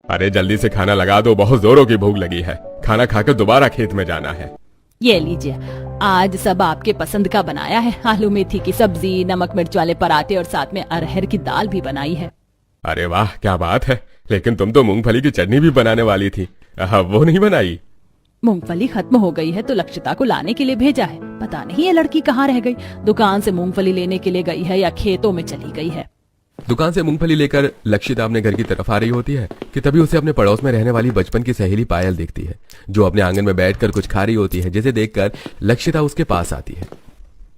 अरे जल्दी से खाना लगा दो, बहुत जोरों की भूख लगी है। खाना खाकर दोबारा खेत में जाना है। ये लीजिए, आज सब आपके पसंद का बनाया है। आलू मेथी की सब्जी, नमक मिर्च वाले पराठे और साथ में अरहर की दाल भी बनाई है। अरे वाह, क्या बात है। लेकिन तुम तो मूंगफली की चटनी भी बनाने वाली थी, वो नहीं बनाई? मूंगफली खत्म हो गई है तो लक्षिता को लाने के लिए भेजा है। पता नहीं ये लड़की कहाँ रह गई। दुकान से मूंगफली लेने के लिए गई है या खेतों में चली गई है। दुकान से मूंगफली लेकर लक्षिता अपने घर की तरफ आ रही होती है कि तभी उसे अपने पड़ोस में रहने वाली बचपन की सहेली पायल दिखती है, जो अपने आंगन में बैठकर कुछ खा रही होती है, जिसे देखकर लक्षिता उसके पास आती है।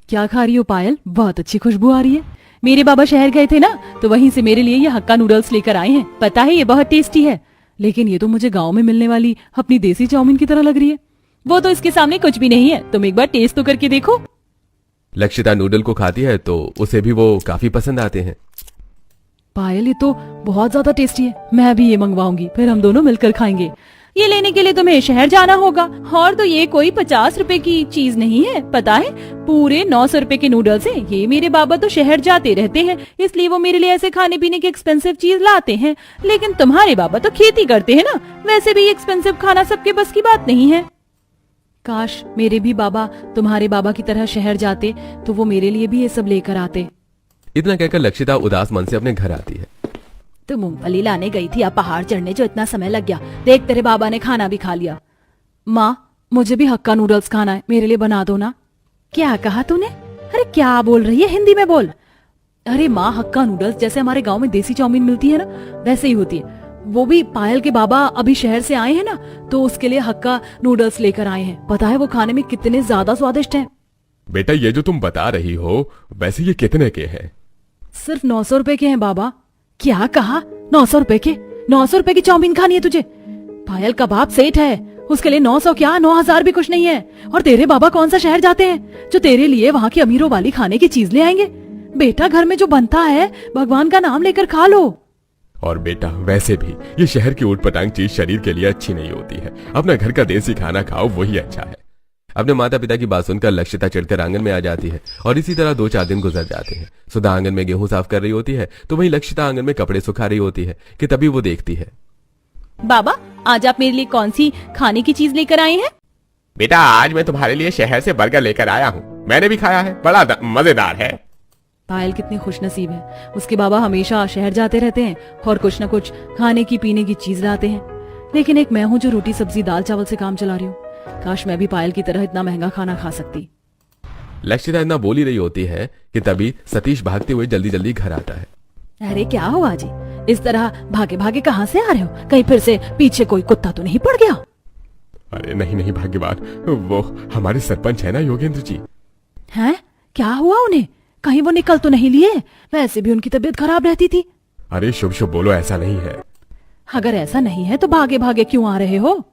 क्या खा रही हो पायल? बहुत अच्छी खुशबू आ रही है। मेरे बाबा शहर गए थे ना, तो वहीं से मेरे लिए ये हक्का नूडल्स लेकर आए हैं। पता है ये बहुत टेस्टी है, लेकिन ये तो मुझे गाँव में मिलने वाली अपनी देसी चाउमीन की तरह लग रही है। वो तो इसके सामने कुछ भी नहीं है, तुम एक बार टेस्ट तो करके देखो। लक्षिता नूडल को खाती है तो उसे भी वो काफी पसंद आते हैं। पायल, ये तो बहुत ज्यादा टेस्टी है, मैं भी ये मंगवाऊंगी, फिर हम दोनों मिलकर खाएंगे। ये लेने के लिए तुम्हें शहर जाना होगा, और तो ये कोई 50 रुपए की चीज नहीं है, पता है पूरे 900 रुपए के नूडल्स हैं। ये मेरे बाबा तो शहर जाते रहते हैं, इसलिए वो मेरे लिए ऐसे खाने पीने की एक्सपेंसिव चीज लाते हैं। लेकिन तुम्हारे बाबा तो खेती करते हैं ना, वैसे भी एक्सपेंसिव खाना सबके बस की बात नहीं है। काश मेरे भी बाबा तुम्हारे बाबा की तरह शहर जाते तो वो मेरे लिए भी ये सब लेकर आते। इतना कहकर लक्षिता उदास मन से अपने घर आती है। तो मूंगफली लाने गई थी, अब पहाड़ चढ़ने जो इतना समय लग गया। देख तेरे बाबा ने खाना भी खा लिया। माँ, मुझे भी हक्का नूडल्स खाना है, मेरे लिए बना दो ना। क्या कहा तूने? अरे क्या बोल रही है, हिंदी में बोल। अरे माँ, हक्का नूडल्स जैसे हमारे गांव में देसी चाउमीन मिलती है ना, वैसे ही होती है। वो भी पायल के बाबा अभी शहर से आए हैं ना, तो उसके लिए हक्का नूडल्स लेकर आए हैं। पता है वो खाने में कितने ज्यादा स्वादिष्ट हैं। बेटा, ये जो तुम बता रही हो वैसे ये कितने के हैं? सिर्फ 900 रुपए के हैं बाबा। क्या कहा? 900 रुपए के? 900 रुपए की चाउमीन खानी है तुझे? पायल का बाप सेठ है, उसके लिए 900 क्या 9000 भी कुछ नहीं है। और तेरे बाबा कौन सा शहर जाते हैं जो तेरे लिए वहाँ की अमीरों वाली खाने की चीज ले आएंगे? बेटा, घर में जो बनता है भगवान का नाम लेकर खा लो। और बेटा, वैसे भी ये शहर की ऊटपटांग चीज शरीर के लिए अच्छी नहीं होती है। अपना घर का देसी खाना खाओ, वही अच्छा है। अपने माता पिता की बात सुनकर लक्षिता चिढ़कर आंगन में आ जाती है और इसी तरह 2-4 दिन गुजर जाते हैं। सुधा आंगन में गेहूं साफ कर रही होती है तो वहीं लक्षिता आंगन में कपड़े सुखा रही होती है कि तभी वो देखती है। बाबा, आज आप मेरे लिए कौन सी खाने की चीज लेकर आए हैं? बेटा, आज मैं तुम्हारे लिए शहर से बर्गर लेकर आया हूँ। मैंने भी खाया है, बड़ा मजेदार है। पायल कितनी खुशनसीब है, उसके बाबा हमेशा शहर जाते रहते हैं और कुछ न कुछ खाने की पीने की चीज लाते हैं। लेकिन एक मैं हूँ जो रोटी सब्जी दाल चावल से काम चला रही हूँ। काश मैं भी पायल की तरह इतना महंगा खाना खा सकती। लक्षिता इतना बोली रही होती है कि तभी सतीश भागते हुए जल्दी जल्दी घर आता है। अरे क्या हुआ जी, इस तरह भागे भागे कहाँ से आ रहे हो? कहीं फिर से पीछे कोई कुत्ता तो नहीं पड़ गया? अरे नहीं नहीं भाग्यवान, वो हमारे सरपंच है ना, योगेंद्र जी। हैं? क्या हुआ उन्हें? कहीं वो निकल तो नहीं लिए? वैसे भी उनकी तबीयत खराब रहती थी। अरे शुभ शुभ बोलो, ऐसा नहीं है। अगर ऐसा नहीं है तो भागे भागे क्यों आ रहे हो?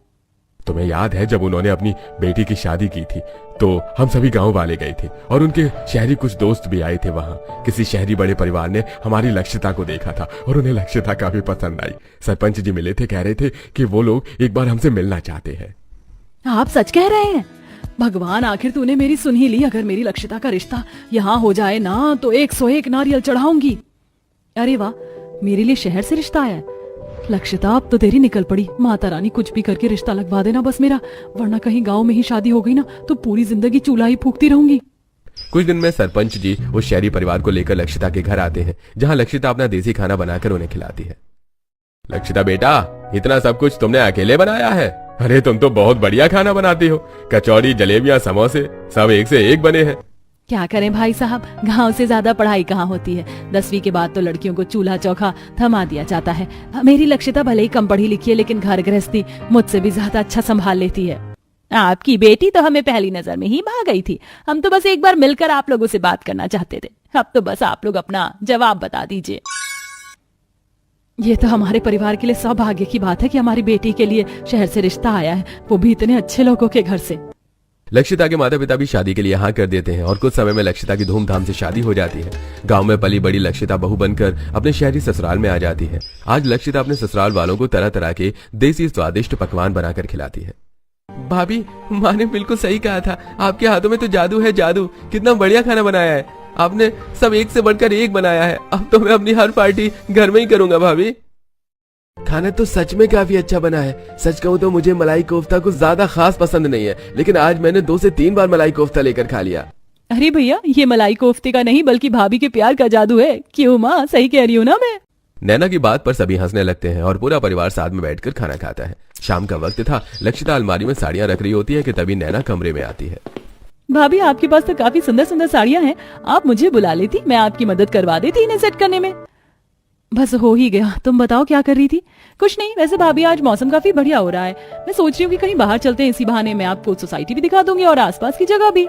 तुम्हें याद है जब उन्होंने अपनी बेटी की शादी की थी तो हम सभी गांव वाले गए थे और उनके शहरी कुछ दोस्त भी आए थे। वहां किसी शहरी बड़े परिवार ने हमारी लक्षिता को देखा था और उन्हें लक्षिता काफी पसंद आई। सरपंच जी मिले थे, कह रहे थे कि वो लोग एक बार हमसे मिलना चाहते हैं। आप सच कह रहे हैं? भगवान, आखिर तूने मेरी सुन ही ली। अगर मेरी लक्षिता का रिश्ता यहाँ हो जाए ना तो 101 नारियल चढ़ाऊंगी। अरे वाह, मेरे लिए शहर से रिश्ता आया है। लक्षिता, अब तो तेरी निकल पड़ी। माता रानी कुछ भी करके रिश्ता लगवा देना बस मेरा, वरना कहीं गांव में ही शादी हो गई ना तो पूरी जिंदगी चूल्हा ही फूकती रहूंगी। कुछ दिन में सरपंच जी उस शहरी परिवार को लेकर लक्षिता के घर आते हैं, जहां लक्षिता अपना देसी खाना बनाकर उन्हें खिलाती है। लक्षिता बेटा, इतना सब कुछ तुमने अकेले बनाया है? अरे तुम तो बहुत बढ़िया खाना बनाती हो। कचौड़ी, जलेबियां, समोसे सब एक से एक बने हैं। क्या करें भाई साहब, गांव से ज्यादा पढ़ाई कहाँ होती है। 10वीं के बाद तो लड़कियों को चूल्हा चौका थमा दिया जाता है। मेरी लक्षिता भले ही कम पढ़ी लिखी है, लेकिन घर गृहस्थी मुझसे भी ज्यादा अच्छा संभाल लेती है। आपकी बेटी तो हमें पहली नजर में ही भा गई थी। हम तो बस एक बार मिलकर आप लोगों से बात करना चाहते थे। अब तो बस आप लोग अपना जवाब बता दीजिए। ये तो हमारे परिवार के लिए सौभाग्य की बात है कि हमारी बेटी के लिए शहर से रिश्ता आया है, वो भी इतने अच्छे लोगों के घर से। लक्षिता के माता पिता भी शादी के लिए हाँ कर देते हैं और कुछ समय में लक्षिता की धूमधाम से शादी हो जाती है। गांव में पली बड़ी लक्षिता बहू बनकर अपने शहरी ससुराल में आ जाती है। आज लक्षिता अपने ससुराल वालों को तरह तरह के देसी स्वादिष्ट पकवान बनाकर खिलाती है। भाभी, माँ ने बिल्कुल सही कहा था, आपके हाथों में तो जादू है, जादू। कितना बढ़िया खाना बनाया है आपने, सब एक से बढ़कर एक बनाया है। अब तो मैं अपनी हर पार्टी घर में ही करूंगा भाभी। खाना तो सच में काफी अच्छा बना है। सच कहूँ तो मुझे मलाई कोफ्ता कुछ ज्यादा खास पसंद नहीं है, लेकिन आज मैंने 2 से 3 बार मलाई कोफ्ता लेकर खा लिया। अरे भैया, ये मलाई कोफ्ते का नहीं बल्कि भाभी के प्यार का जादू है। क्यों माँ, सही कह रही हूँ ना मैं? नैना की बात पर सभी हंसने लगते हैं और पूरा परिवार साथ में बैठकर खाना खाता है। शाम का वक्त था। लक्षिता अलमारी में साड़ियां रख रही होती है कि तभी नैना कमरे में आती है। भाभी, आपके पास तो काफी सुंदर सुंदर साड़ियां हैं। आप मुझे बुला लेती, मैं आपकी मदद करवा देती इन्हें सेट करने में। बस हो ही गया। तुम बताओ क्या कर रही थी? कुछ नहीं। वैसे भाभी, आज मौसम काफी बढ़िया हो रहा है। मैं सोच रही हूँ कि कहीं बाहर चलते हैं। इसी बहाने मैं आपको सोसाइटी भी दिखा दूंगी और आसपास की जगह भी।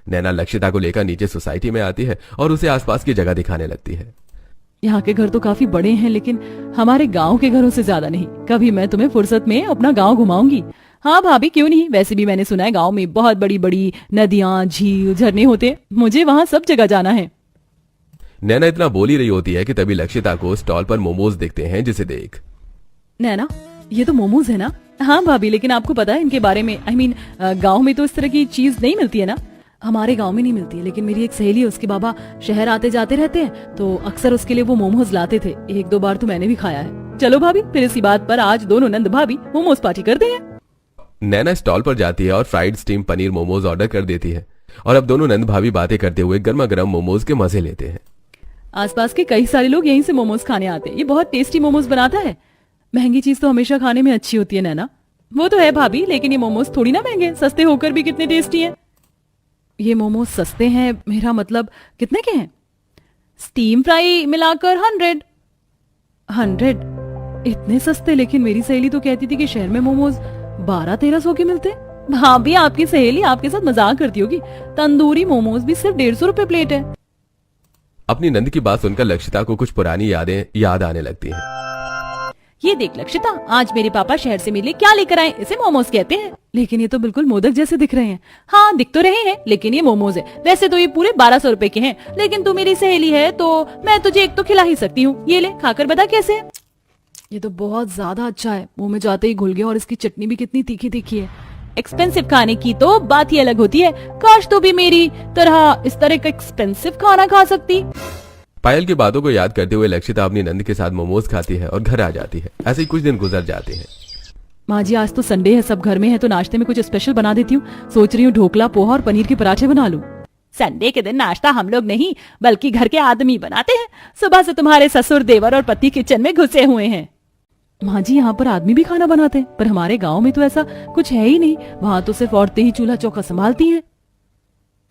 नैना लक्षिता को लेकर नीचे सोसाइटी में आती है और उसे आसपास की जगह दिखाने लगती है। यहाँ के घर तो काफी बड़े हैं, लेकिन हमारे गांव के घरों से ज्यादा नहीं। कभी मैं तुम्हें फुर्सत में अपना गांव घुमाऊंगी। हाँ भाभी, क्यों नहीं। वैसे भी मैंने सुना है गांव में बहुत बड़ी बड़ी नदियां, झील, झरने होते हैं। मुझे वहाँ सब जगह जाना है। नैना इतना बोल ही रही होती है कि तभी लक्षिता को स्टॉल पर मोमोज दिखते हैं, जिसे देख नैना, ये तो मोमोज है ना? हाँ भाभी, लेकिन आपको पता है इनके बारे में? गांव में तो इस तरह की चीज नहीं मिलती है ना। हमारे गांव में नहीं मिलती है, लेकिन मेरी एक सहेली है, उसके बाबा शहर आते जाते रहते हैं, तो अक्सर उसके लिए वो मोमोज लाते थे। 1-2 बार तो मैंने भी खाया है। चलो भाभी, फिर इसी बात पर आज दोनों नंद भाभी मोमोज पार्टी करते हैं। नैना स्टॉल पर जाती है और fried steam paneer momos order कर देती है और अब दोनों नंद भाभी बातें करते हुए गर्मा गर्म मोमोज के मजे लेते हैं। आसपास के कई सारे लोग यहीं से मोमोज खाने आते हैं। ये बहुत टेस्टी मोमोज बनाता है। महंगी चीज तो हमेशा खाने में अच्छी होती है नैना। वो तो है भाभी, लेकिन ये मोमोज थोड़ी ना महंगे, सस्ते होकर भी कितने टेस्टी हैं। ये मोमोज सस्ते हैं, मेरा मतलब कितने के हैं? स्टीम फ्राई मिलाकर 100 इतने सस्ते। लेकिन मेरी सहेली तो कहती थी कि शहर में मोमोज 1200-1300 के मिलते। भाभी, आपकी सहेली आपके साथ मजाक करती होगी। तंदूरी मोमोज भी सिर्फ 150 रुपए प्लेट है। अपनी नंद की बात सुनकर लक्षिता को कुछ पुरानी यादें याद आने लगती हैं। ये देख लक्षिता, आज मेरे पापा शहर से मिले, क्या लेकर आए? इसे मोमोज कहते हैं। लेकिन ये तो बिल्कुल मोदक जैसे दिख रहे हैं। हाँ, दिख तो रहे हैं, लेकिन ये मोमोज है। वैसे तो ये पूरे 1200 रुपए के हैं, लेकिन तू मेरी सहेली है तो मैं तुझे एक तो खिला ही सकती हूँ। ये ले, खाकर बता कैसे है। ये तो बहुत ज्यादा अच्छा है, मुंह में जाते ही घुल गया। और इसकी चटनी भी कितनी तीखी तीखी है। एक्सपेंसिव खाने की तो बात ही अलग होती है। काश तो भी मेरी तरह इस तरह का एक्सपेंसिव खाना खा सकती। पायल की बातों को याद करते हुए लक्षिता अपनी नंद के साथ मोमोज खाती है और घर आ जाती है। ऐसे ही कुछ दिन गुजर जाते हैं। माँ जी, आज तो संडे है, सब घर में है, तो नाश्ते में कुछ स्पेशल बना देती हूँ। सोच रही हूँ ढोकला, पोहा और पनीर के पराठे बना लूं। संडे के दिन नाश्ता हम लोग नहीं बल्कि घर के आदमी बनाते हैं। सुबह से तुम्हारे ससुर, देवर और पति किचन में घुसे हुए हैं। माँ जी, यहाँ पर आदमी भी खाना बनाते हैं, पर हमारे गाँव में तो ऐसा कुछ है ही नहीं। वहाँ तो सिर्फ औरतें ही चूल्हा चौका संभालती हैं।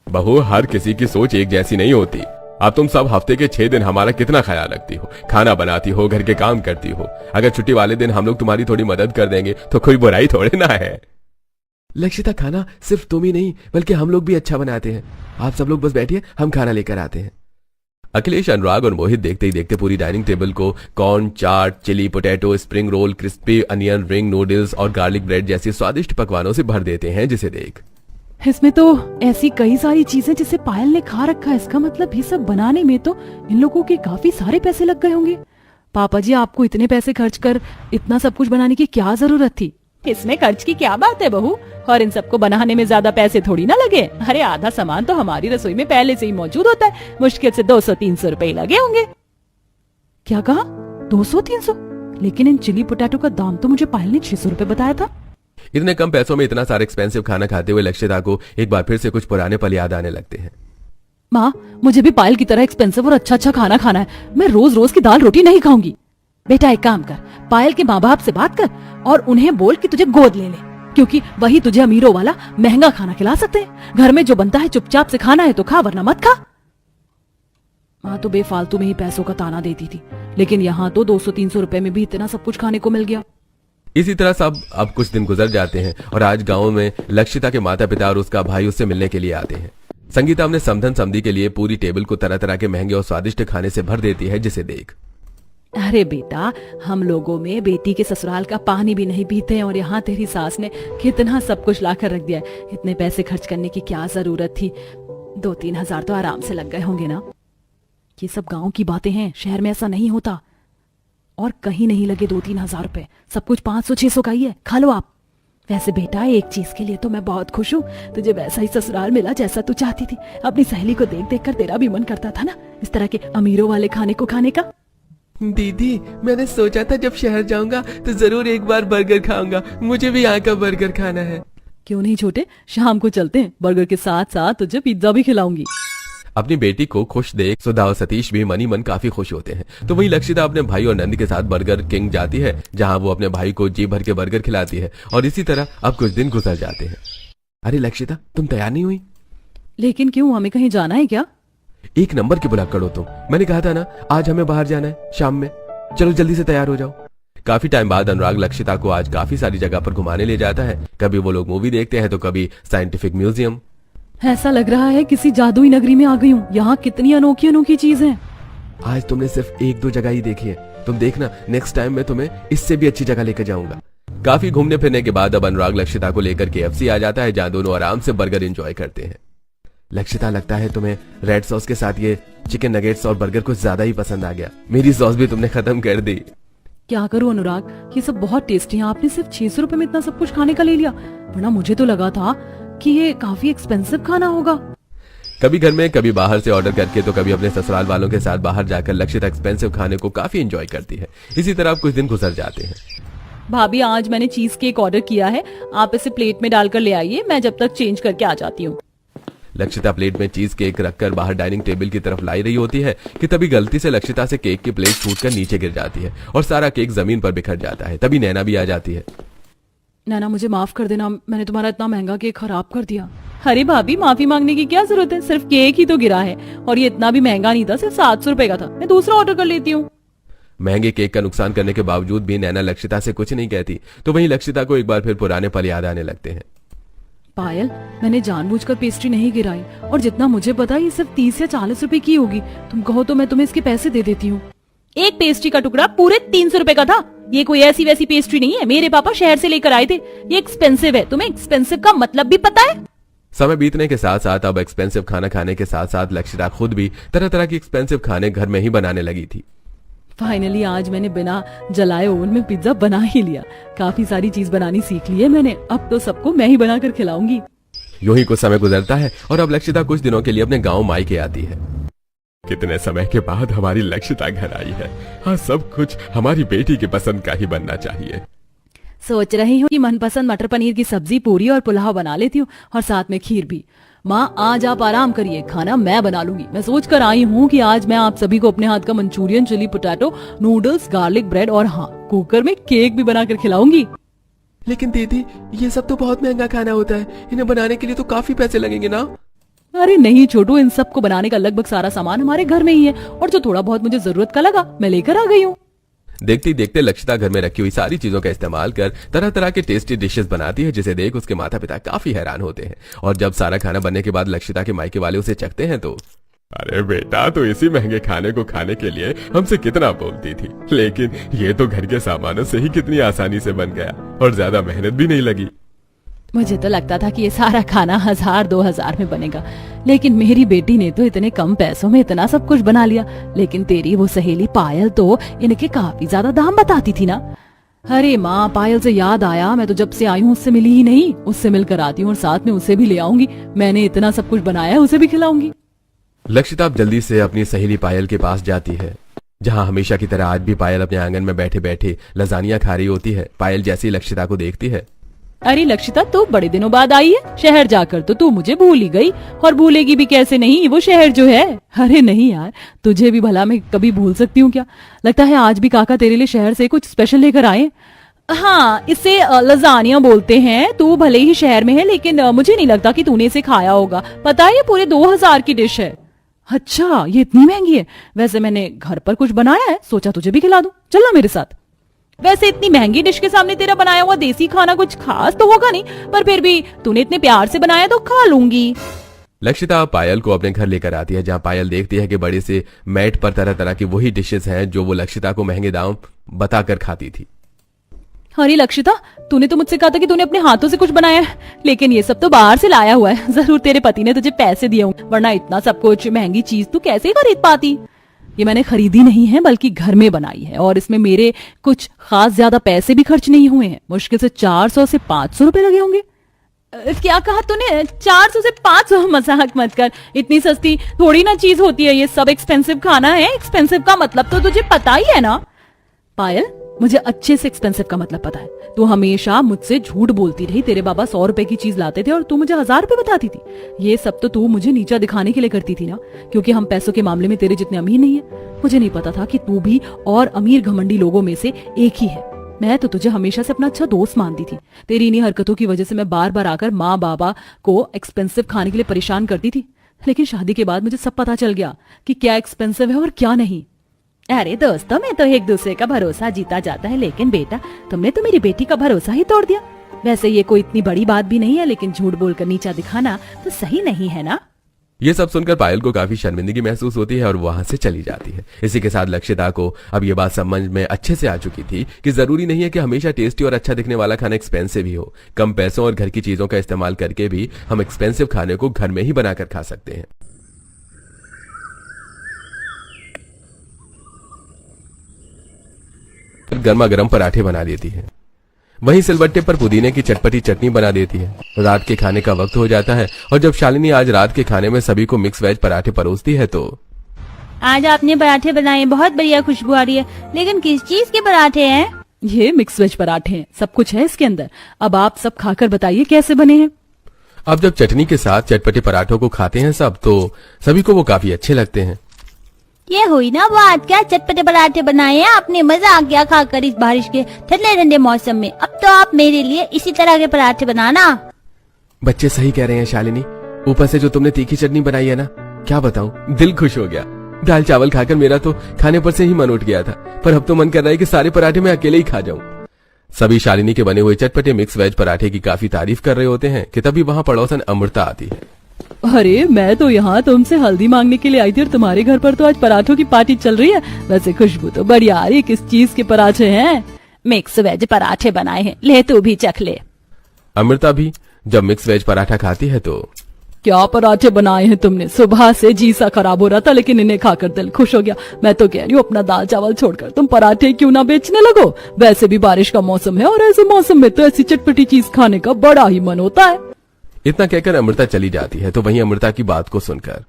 बहू, हर किसी की सोच एक जैसी नहीं होती। अब तुम सब हफ्ते के 6 दिन हमारा कितना ख्याल रखती हो, खाना बनाती हो, घर के काम करती हो। अगर छुट्टी वाले दिन हम लोग तुम्हारी थोड़ी मदद कर देंगे तो कोई बुराई थोड़ी ना है। लक्षिता, खाना सिर्फ तुम ही नहीं बल्कि हम लोग भी अच्छा बनाते हैं। आप सब लोग बस बैठिए, हम खाना लेकर आते हैं। अखिलेश, अनुराग और मोहित देखते ही देखते पूरी डाइनिंग टेबल को corn, chaat, chilli potato, spring roll, crispy onion ring, noodles और गार्लिक ब्रेड जैसी स्वादिष्ट पकवानों से भर देते हैं, जिसे देख इसमें तो ऐसी कई सारी चीजें जिसे पायल ने खा रखा है। इसका मतलब ये सब बनाने में तो इन लोगों के काफी सारे पैसे लग गए होंगे। पापा जी, आपको इतने पैसे खर्च कर इतना सब कुछ बनाने की क्या जरूरत थी? इसमें खर्च की क्या बात है बहू, और इन सबको बनाने में ज्यादा पैसे थोड़ी ना लगे। अरे आधा सामान तो हमारी रसोई में पहले से ही मौजूद होता है। मुश्किल से 200-300 रुपए लगे होंगे। क्या कहा? 200-300? लेकिन इन चिली पोटैटो का दाम तो मुझे पायल ने 600 रुपए बताया था। इतने कम पैसों में इतना सारा एक्सपेंसिव खाना खाते हुए लक्षिता को एक बार फिर से कुछ पुराने पल याद आने लगते हैं। माँ, मुझे भी पायल की तरह एक्सपेंसिव और अच्छा अच्छा खाना खाना है। मैं रोज रोज की दाल रोटी नहीं खाऊंगी। बेटा, एक काम कर, पायल के माँ बाप से बात कर और उन्हें बोल कि तुझे गोद ले ले, क्योंकि वही तुझे अमीरों वाला महंगा खाना खिला सकते हैं। घर में जो बनता है चुपचाप से खाना है तो खा, वरना मत खा। माँ तो बेफालतू में ही पैसों का ताना देती थी, लेकिन यहाँ तो 200-300 रुपए में भी इतना सब कुछ खाने को मिल गया। इसी तरह सब अब कुछ दिन गुजर जाते हैं और आज गांव में लक्षिता के माता पिता और उसका भाई उससे मिलने के लिए आते हैं। संगीता अपने समधन समधी के लिए पूरी टेबल को तरह तरह के महंगे और स्वादिष्ट खाने से भर देती है, जिसे देख अरे बेटा, हम लोगों में बेटी के ससुराल का पानी भी नहीं पीते हैं और यहाँ तेरी सास ने कितना सब कुछ लाकर रख दिया है। इतने पैसे खर्च करने की क्या जरूरत थी? 2-3 हजार तो आराम से लग गए होंगे ना। ये सब गांव की बातें हैं, शहर में ऐसा नहीं होता। और कहीं नहीं लगे 2-3 हजार रुपए, सब कुछ 500-600 का ही है। खा लो आप। वैसे बेटा, एक चीज के लिए तो मैं बहुत खुश हूँ, तुझे वैसा ही ससुराल मिला जैसा तू चाहती थी। अपनी सहेली को देख देख कर तेरा भी मन करता था ना इस तरह के अमीरों वाले खाने को खाने का। दीदी, मैंने सोचा था जब शहर जाऊंगा तो जरूर एक बार बर्गर खाऊंगा। मुझे भी यहाँ का बर्गर खाना है। क्यों नहीं छोटे, शाम को चलते हैं, बर्गर के साथ साथ तुझे पिज्जा भी खिलाऊंगी। अपनी बेटी को खुश देख सुधा और सतीश भी मनी मन काफी खुश होते हैं। तो वहीं लक्षिता अपने भाई और नंद के साथ बर्गर किंग जाती है, जहां वो अपने भाई को जी भर के बर्गर खिलाती है। और इसी तरह अब कुछ दिन गुजर जाते हैं। अरे लक्षिता, तुम तैयार नहीं हुई? लेकिन क्यों, हमें कहीं जाना है क्या? एक नंबर की बुलाकर हो तुम। मैंने कहा था ना आज हमें बाहर जाना है शाम में। चलो जल्दी से तैयार हो जाओ। काफी टाइम बाद अनुराग लक्षिता को आज काफी सारी जगह पर घुमाने ले जाता है। कभी वो लोग मूवी देखते हैं तो कभी साइंटिफिक म्यूजियम। ऐसा लग रहा है किसी जादुई नगरी में आ गई हूँ। यहाँ कितनी अनोखी अनोखी चीज हैं। आज तुमने सिर्फ एक दो जगह ही देखी है, तुम देखना नेक्स्ट टाइम मैं तुम्हें इससे भी अच्छी जगह लेकर जाऊंगा। काफी घूमने फिरने के बाद अब अनुराग लक्षिता को लेकर KFC आ जाता है, जहाँ दोनों आराम से बर्गर एंजॉय करते हैं। लक्षिता, लगता है तुम्हें रेड सॉस के साथ ये चिकन नगेट्स और बर्गर कुछ ज्यादा ही पसंद आ गया। मेरी सॉस भी तुमने खत्म कर दी। क्या करूं अनुराग, ये सब बहुत टेस्टी है। आपने सिर्फ 600 रुपए में इतना सब कुछ खाने का ले लिया, वरना मुझे तो लगा था कि ये काफी एक्सपेंसिव खाना होगा। कभी घर में कभी बाहर से ऑर्डर करके तो कभी अपने ससुराल वालों के साथ बाहर जाकर लक्षिता एक्सपेंसिव खाने को काफी एंजॉय करती है। इसी तरह अब कुछ दिन गुजर जाते हैं। भाभी, आज मैंने चीज केक ऑर्डर किया है, आप इसे प्लेट में डालकर ले आइए, मैं जब तक चेंज करके आ जाती हूँ। लक्षिता प्लेट में चीज केक रखकर बाहर डाइनिंग टेबल की तरफ लाई रही होती है कि तभी गलती से लक्षिता से केक की प्लेट छूटकर नीचे गिर जाती है और सारा केक जमीन पर बिखर जाता है। तभी नैना भी आ जाती है। नैना, मुझे माफ कर देना, मैंने तुम्हारा इतना महंगा केक खराब कर दिया। अरे भाभी, माफी मांगने की क्या जरूरत है, सिर्फ केक ही तो गिरा है और ये इतना भी महंगा नहीं था, सिर्फ 700 रुपए का था। मैं दूसरा ऑर्डर कर लेती हूँ। महंगे केक का नुकसान करने के बावजूद भी नैना लक्षिता से कुछ नहीं कहती। तो वहीं लक्षिता को एक बार फिर पुराने पल याद आने लगते हैं। पायल, मैंने जानबूझकर पेस्ट्री नहीं गिराई और जितना मुझे पता ये सिर्फ 30 या 40 रुपए की होगी। तुम कहो तो मैं तुम्हें इसके पैसे दे देती हूँ। एक पेस्ट्री का टुकड़ा पूरे 300 रुपए का था। ये कोई ऐसी वैसी पेस्ट्री नहीं है, मेरे पापा शहर से लेकर आए थे। ये एक्सपेंसिव है, तुम्हें एक्सपेंसिव का मतलब भी पता है? समय बीतने के साथ साथ अब एक्सपेंसिव खाना खाने के साथ साथ लक्षिता खुद भी तरह तरह की एक्सपेंसिव खाने घर में ही बनाने लगी थी। फाइनली आज मैंने बिना जलाए ओवन में पिज्जा बना ही लिया। काफी सारी चीज बनानी सीख ली है मैंने, अब तो सबको मैं ही बनाकर खिलाऊंगी। यूं ही कुछ समय गुजरता है और अब लक्षिता कुछ दिनों के लिए अपने गांव मायके आती है। कितने समय के बाद हमारी लक्षिता घर आई है। हाँ, सब कुछ हमारी बेटी की पसंद का ही बनना चाहिए। सोच रही हूँ कि मनपसंद मटर पनीर की सब्जी, पूरी और पुलाव बना लेती हूँ और साथ में खीर भी। माँ, आज आप आराम करिए, खाना मैं बना लूंगी। मैं सोच कर आई हूँ कि आज मैं आप सभी को अपने हाथ का Manchurian, chilli potato, noodles, garlic bread और हाँ, कुकर में केक भी बनाकर खिलाऊंगी। लेकिन दीदी, ये सब तो बहुत महंगा खाना होता है, इन्हें बनाने के लिए तो काफी पैसे लगेंगे ना? अरे नहीं छोटू, इन सब को बनाने का लगभग सारा सामान हमारे घर में ही है और जो थोड़ा बहुत मुझे जरूरत का लगा मैं लेकर आ गई हूँ। देखते देखते लक्षिता घर में रखी हुई सारी चीजों का इस्तेमाल कर तरह तरह के टेस्टी डिशेस बनाती है, जिसे देख उसके माता पिता काफी हैरान होते हैं। और जब सारा खाना बनने के बाद लक्षिता के मायके वाले उसे चखते हैं तो, अरे बेटा, तो इसी महंगे खाने को खाने के लिए हमसे कितना बोलती थी, लेकिन ये तो घर के सामानों से ही कितनी आसानी से बन गया और ज्यादा मेहनत भी नहीं लगी। मुझे तो लगता था कि ये सारा खाना 1000-2000 में बनेगा, लेकिन मेरी बेटी ने तो इतने कम पैसों में इतना सब कुछ बना लिया। लेकिन तेरी वो सहेली पायल तो इनके काफी ज्यादा दाम बताती थी ना। अरे माँ, पायल से याद आया, मैं तो जब से आई हूँ उससे मिली ही नहीं। उससे मिलकर आती हूँ और साथ में उसे भी ले आऊंगी। मैंने इतना सब कुछ बनाया है, उसे भी खिलाऊंगी। लक्षिता अब जल्दी से अपनी सहेली पायल के पास जाती है, जहाँ हमेशा की तरह आज भी पायल अपने आंगन में बैठे बैठे लजानिया खा रही होती है। पायल जैसे ही लक्षिता को देखती है, अरे लक्षिता, तू बड़े दिनों बाद आई है। शहर जाकर तो तू मुझे भूल ही गई, और भूलेगी भी कैसे नहीं, वो शहर जो है। अरे नहीं यार, तुझे भी भला मैं कभी भूल सकती हूँ क्या? लगता है आज भी काका तेरे लिए शहर से कुछ स्पेशल लेकर आए। हाँ, इसे लजानिया बोलते हैं। तू भले ही शहर में है, लेकिन मुझे नहीं लगता कि तूने इसे खाया होगा। पता है, ये पूरे 2000 की डिश है। अच्छा, ये इतनी महंगी है? वैसे मैंने घर पर कुछ बनाया है, सोचा तुझे भी खिला दूं। चलना मेरे साथ। वैसे इतनी महंगी डिश के सामने तेरा बनाया हुआ देसी खाना कुछ खास तो होगा नहीं, पर फिर भी तूने इतने प्यार से बनाया तो खा लूंगी। लक्षिता पायल को अपने घर लेकर आती है, जहाँ पायल देखती है कि बड़े से मैट पर तरह तरह की वही डिशेस हैं जो वो लक्षिता को महंगे दाम बताकर खाती थी। अरे लक्षिता, तूने तो मुझसे कहा था कि तूने अपने हाथों से कुछ बनाया है, लेकिन ये सब तो बाहर से लाया हुआ है। जरूर तेरे पति ने तुझे पैसे दिए होंगे, वरना इतना सब कुछ महंगी चीज तू कैसे खरीद पाती। ये मैंने खरीदी नहीं है, बल्कि घर में बनाई है, और इसमें मेरे कुछ खास ज्यादा पैसे भी खर्च नहीं हुए हैं। मुश्किल से 400 से 500 रुपए लगे होंगे। क्या कहा तूने? 400 से 500? मजाक मत कर, इतनी सस्ती थोड़ी ना चीज होती है ये सब। एक्सपेंसिव खाना है। एक्सपेंसिव का मतलब तो तुझे पता ही है ना। पायल, मुझे अच्छे से एक्सपेंसिव का मतलब पता है। तू हमेशा मुझसे झूठ बोलती रही। तेरे बाबा 100 रुपए की चीज लाते थे और तू मुझे 1000 रुपए बताती थी। ये सब तो तू मुझे नीचा दिखाने के लिए करती थी ना, क्योंकि हम पैसों के मामले में तेरे जितने अमीर नहीं है। मुझे नहीं पता था कि तू भी और अमीर घमंडी लोगों में से एक ही है। मैं तो तुझे हमेशा से अपना अच्छा दोस्त मानती थी। तेरी इन्हीं हरकतों की वजह से मैं बार बार आकर माँ बाबा को एक्सपेंसिव खाने के लिए परेशान करती थी। लेकिन शादी के बाद मुझे सब पता चल गया कि क्या एक्सपेंसिव है और क्या नहीं। अरे दोस्तों, में तो एक दूसरे का भरोसा जीता जाता है, लेकिन बेटा तुमने तो मेरी बेटी का भरोसा ही तोड़ दिया। वैसे ये कोई इतनी बड़ी बात भी नहीं है, लेकिन झूठ बोलकर नीचा दिखाना तो सही नहीं है ना। ये सब सुनकर पायल को काफी शर्मिंदगी महसूस होती है और वहां से चली जाती है। इसी के साथ लक्षिता को अब ये बात समझ में अच्छे से आ चुकी थी कि जरूरी नहीं है कि हमेशा टेस्टी और अच्छा दिखने वाला खाना एक्सपेंसिव ही हो। कम पैसों और घर की चीजों का इस्तेमाल करके भी हम एक्सपेंसिव खाने को घर में ही बनाकर खा सकते हैं। गर्मा गर्म पराठे बना देती है। वहीं सिलबट्टे पर पुदीने की चटपटी चटनी बना देती है। रात के खाने का वक्त हो जाता है और जब शालिनी आज रात के खाने में सभी को मिक्स वेज पराठे परोसती है तो आज आपने पराठे बनाए, बहुत बढ़िया खुशबू आ रही है। लेकिन किस चीज के पराठे हैं? ये मिक्स वेज पराठे हैं, सब कुछ है इसके अंदर। अब आप सब खाकर बताइए कैसे बने हैं। अब जब चटनी के साथ चटपटे पराठों को खाते हैं सब, तो सभी को वो काफी अच्छे लगते हैं। ये हुई ना बात, क्या चटपटे पराठे बनाए हैं आपने। मजा आ गया खाकर इस बारिश के ठंडे ठंडे मौसम में। अब तो आप मेरे लिए इसी तरह के पराठे बनाना। बच्चे सही कह रहे हैं शालिनी। ऊपर से जो तुमने तीखी चटनी बनाई है ना, क्या बताऊं, दिल खुश हो गया। दाल चावल खाकर मेरा तो खाने पर से ही मन उठ गया था, पर अब तो मन कर रहा है कि सारे पराठे मैं अकेले ही खा जाऊं। सभी शालिनी के बने हुए चटपटे मिक्स वेज पराठे की काफी तारीफ कर रहे होते हैं कि तभी वहां पड़ोसन अमृता आती है। अरे मैं तो यहाँ तुमसे हल्दी मांगने के लिए आई थी और तुम्हारे घर पर तो आज पराठों की पार्टी चल रही है। वैसे खुशबू तो बढ़िया आ रही है। किस चीज के पराठे हैं? मिक्स वेज पराठे बनाए हैं, ले तू भी चख ले। अमृता भी जब मिक्स वेज पराठा खाती है तो क्या पराठे बनाए हैं तुमने? सुबह से जी सा खराब हो रहा था, लेकिन इन्हें खाकर दिल खुश हो गया। मैं तो कह रही हूँ अपना दाल चावल छोड़कर तुम पराठे क्यों ना बेचने लगो। वैसे भी बारिश का मौसम है और ऐसे मौसम में तो ऐसी चटपटी चीज खाने का बड़ा ही मन होता है। इतना कहकर अमृता चली जाती है तो वहीं अमृता की बात को सुनकर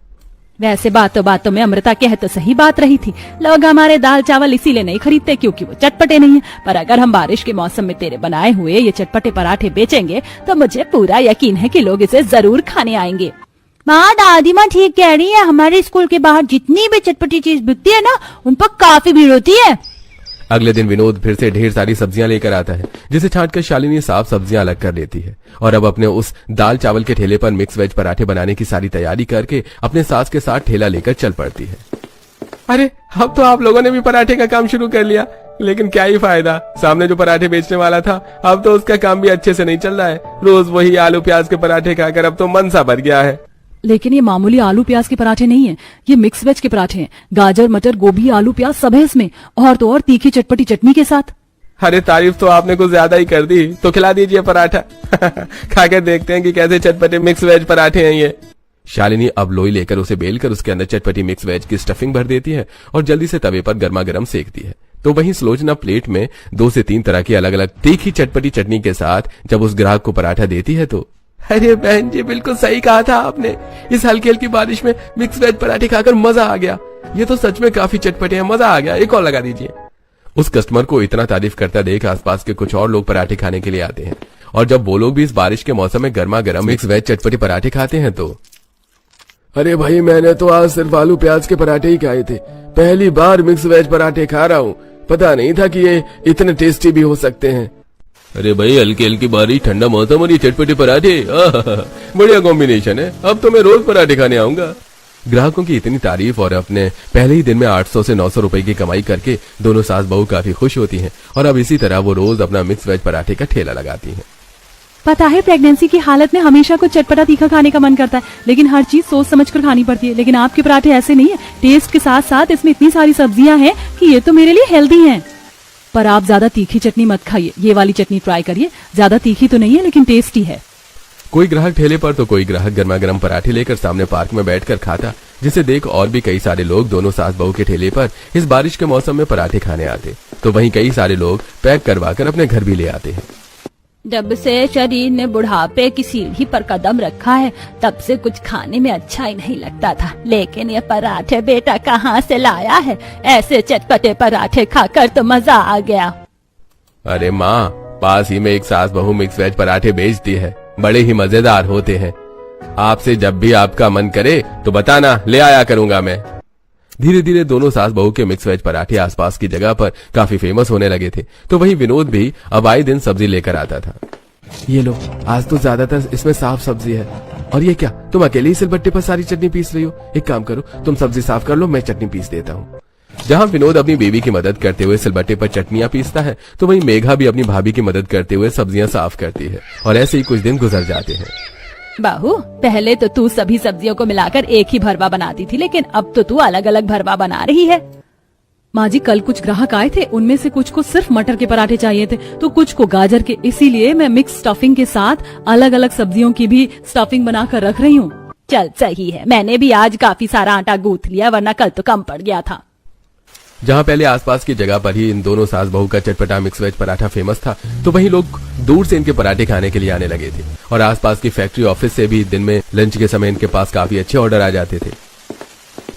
वैसे बातों बातों में अमृता कह तो सही बात रही थी। लोग हमारे दाल चावल इसीलिए नहीं खरीदते क्योंकि वो चटपटे नहीं है। पर अगर हम बारिश के मौसम में तेरे बनाए हुए ये चटपटे पराठे बेचेंगे तो मुझे पूरा यकीन है कि लोग इसे जरूर खाने आएंगे। माँ, दादी माँ ठीक कह रही है। हमारे स्कूल के बाहर जितनी भी चटपटी चीज बिकती है ना, उन पर काफी भीड़ होती है। अगले दिन विनोद फिर से ढेर सारी सब्जियां लेकर आता है, जिसे छांटकर शालिनी साफ सब्जियां अलग कर लेती है और अब अपने उस दाल चावल के ठेले पर मिक्स वेज पराठे बनाने की सारी तैयारी करके अपने सास के साथ ठेला लेकर चल पड़ती है। अरे अब तो आप लोगों ने भी पराठे का काम शुरू कर लिया, लेकिन क्या ही फायदा। सामने जो पराठे बेचने वाला था अब तो उसका काम भी अच्छे से नहीं चल रहा है। रोज वही आलू प्याज के पराठे खाकर अब तो मन सा भर गया है। लेकिन ये मामूली आलू प्याज के पराठे नहीं है, ये मिक्स वेज के पराठे हैं। गाजर मटर गोभी आलू प्याज सब है इसमें, और तो और तीखी चटपटी चटनी के साथ। अरे तारीफ तो आपने कुछ ज्यादा ही कर दी, तो खिला दीजिए पराठा। खाकर देखते हैं कि कैसे चटपटे मिक्स वेज पराठे हैं ये। शालिनी अब लोई लेकर उसे बेलकर उसके अंदर चटपटी मिक्स वेज की स्टफिंग भर देती है और जल्दी से तवे पर गर्मा गर्म सेकती है। तो वहीं सुलोचना प्लेट में 2 से 3 तरह की अलग अलग तीखी चटपटी चटनी के साथ जब उस ग्राहक को पराठा देती है तो अरे बहन जी, बिल्कुल सही कहा था आपने। इस हल्की हल्की बारिश में मिक्स वेज पराठे खाकर मजा आ गया। ये तो सच में काफी चटपटे हैं, मजा आ गया। एक और लगा दीजिए। उस कस्टमर को इतना तारीफ करता देख आसपास के कुछ और लोग पराठे खाने के लिए आते हैं और जब वो लोग भी इस बारिश के मौसम में गर्मा गर्म मिक्स वेज चटपटे पराठे खाते हैं तो अरे भाई, मैंने तो आज सिर्फ आलू प्याज के पराठे ही खाए थे। पहली बार मिक्स वेज पराठे खा रहा हूँ। पता नहीं था कि ये इतने टेस्टी भी हो सकते हैं। अरे भाई, हल्की हल्की बारिश, ठंडा मौसम और ये चटपटे पराठे, बढ़िया कॉम्बिनेशन है। अब तो मैं रोज पराठे खाने आऊंगा। ग्राहकों की इतनी तारीफ और अपने पहले ही दिन में 800 से 900 रुपए की कमाई करके दोनों सास बहू काफी खुश होती हैं और अब इसी तरह वो रोज अपना मिक्स वेज पराठे का ठेला लगाती हैं। पता है, प्रेगनेंसी की हालत में हमेशा कुछ चटपटा तीखा खाने का मन करता है, लेकिन हर चीज सोच समझ कर खानी पड़ती है। लेकिन आपके पराठे ऐसे नहीं है। टेस्ट के साथ साथ इसमें इतनी सारी सब्जियां हैं कि ये तो मेरे लिए हेल्दी हैं। पर आप ज्यादा तीखी चटनी मत खाइए, ये वाली चटनी ट्राई करिए। ज्यादा तीखी तो नहीं है लेकिन टेस्टी है। कोई ग्राहक ठेले पर तो कोई ग्राहक गर्मा गर्म पराठे लेकर सामने पार्क में बैठकर खाता, जिसे देख और भी कई सारे लोग दोनों सास बहू के ठेले पर इस बारिश के मौसम में पराठे खाने आते। तो वहीं कई सारे लोग पैक करवा कर अपने घर भी ले आते हैं। जब से शरीर ने बुढ़ापे की सीढ़ी पर कदम रखा है तब से कुछ खाने में अच्छा ही नहीं लगता था, लेकिन ये पराठे बेटा कहाँ से लाया है? ऐसे चटपटे पराठे खाकर तो मजा आ गया। अरे माँ, पास ही में एक सास बहू मिक्स वेज पराठे बेचती है, बड़े ही मजेदार होते हैं। आपसे जब भी आपका मन करे तो बताना, ले आया करूंगा मैं। धीरे धीरे दोनों सास बहू के मिक्स वेज पराठे आसपास की जगह पर काफी फेमस होने लगे थे। तो वहीं विनोद भी अब आए दिन सब्जी लेकर आता था। ये लो, आज तो ज्यादातर इसमें साफ सब्जी है। और ये क्या, तुम अकेले ही सिलबट्टे पर सारी चटनी पीस रही हो? एक काम करो, तुम सब्जी साफ कर लो, मैं चटनी पीस देता हूँ। जहाँ विनोद अपनी बीवी की मदद करते हुए सिलबट्टे पर चटनियां पीसता है, तो वहीं मेघा भी अपनी भाभी की मदद करते हुए सब्जियां साफ करती है। और ऐसे ही कुछ दिन गुजर जाते हैं। बहू, पहले तो तू सभी सब्जियों को मिलाकर एक ही भरवा बनाती थी, लेकिन अब तो तू अलग अलग भरवा बना रही है। माँ जी, कल कुछ ग्राहक आए थे, उनमें से कुछ को सिर्फ मटर के पराठे चाहिए थे तो कुछ को गाजर के, इसीलिए मैं मिक्स स्टफिंग के साथ अलग अलग सब्जियों की भी स्टफिंग बनाकर रख रही हूँ। चल सही है, मैंने भी आज काफी सारा आटा गूंथ लिया, वरना कल तो कम पड़ गया था। जहाँ पहले आसपास की जगह पर ही इन दोनों सास बहू का चटपटा मिक्स वेज पराठा फेमस था, तो वहीं लोग दूर से इनके पराठे खाने के लिए आने लगे थे। और आसपास की फैक्ट्री ऑफिस से भी दिन में लंच के समय इनके पास काफी अच्छे ऑर्डर आ जाते थे।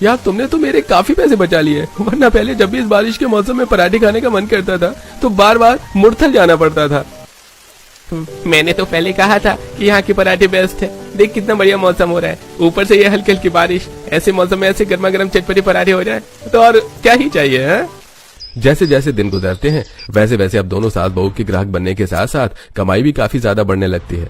यार, तुमने तो मेरे काफी पैसे बचा लिए, वरना पहले जब भी इस बारिश के मौसम में पराठे खाने का मन करता था तो बार बार मुड़थल जाना पड़ता था। मैंने तो पहले कहा था कि यहाँ के पराठे बेस्ट है। देख कितना बढ़िया मौसम हो रहा है, ऊपर से ये हल्की हल्की बारिश, ऐसे मौसम में ऐसे गर्मा गर्म चटपटे पराठे हो जाए तो और क्या ही चाहिए है? जैसे जैसे दिन गुजरते हैं वैसे वैसे अब दोनों सास बहू के ग्राहक बनने के साथ साथ कमाई भी काफी ज्यादा बढ़ने लगती है।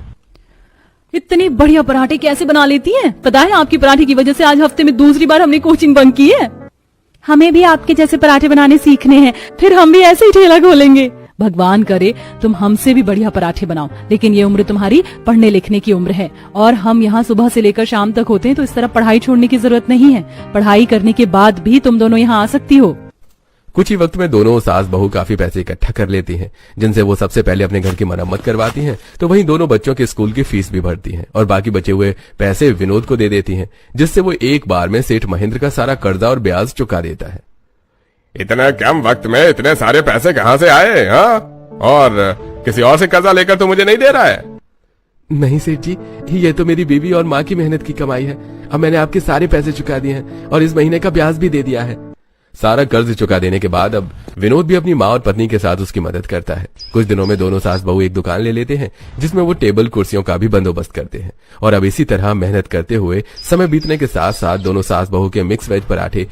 इतनी बढ़िया पराठे कैसे बना लेती हैं? पता है, आपकी पराठे की वजह से आज हफ्ते में दूसरी बार हमने कोचिंग बंक की है। हमें भी आपके जैसे पराठे बनाने सीखने हैं, फिर हम भी ऐसे ही ठेला खोलेंगे। भगवान करे तुम हमसे भी बढ़िया पराठे बनाओ, लेकिन ये उम्र तुम्हारी पढ़ने लिखने की उम्र है और हम यहाँ सुबह से लेकर शाम तक होते हैं, तो इस तरह पढ़ाई छोड़ने की जरूरत नहीं है। पढ़ाई करने के बाद भी तुम दोनों यहाँ आ सकती हो। कुछ ही वक्त में दोनों सास बहू काफी पैसे इकट्ठा कर लेती हैं, जिनसे वो सबसे पहले अपने घर की मरम्मत करवाती हैं। तो वहीं दोनों बच्चों के स्कूल की फीस भी भरती हैं और बाकी बचे हुए पैसे विनोद को दे देती हैं, जिससे वो एक बार में सेठ महेंद्र का सारा कर्जा और ब्याज चुका देता है। इतने कम वक्त में इतने सारे पैसे कहाँ से आए? हाँ, और किसी और से कर्जा लेकर तो मुझे नहीं दे रहा है? नहीं सेठ जी, ये तो मेरी बीवी और माँ की मेहनत की कमाई है। अब मैंने आपके सारे पैसे चुका दिए हैं और इस महीने का ब्याज भी दे दिया है। सारा कर्ज चुका देने के बाद अब विनोद भी अपनी माँ और पत्नी के साथ उसकी मदद करता है। कुछ दिनों में दोनों सास बहू एक दुकान ले लेते हैं, जिसमें वो टेबल कुर्सियों का भी बंदोबस्त करते हैं। और अब इसी तरह मेहनत करते हुए समय बीतने के साथ साथ दोनों सास बहू के मिक्स वेज पराठे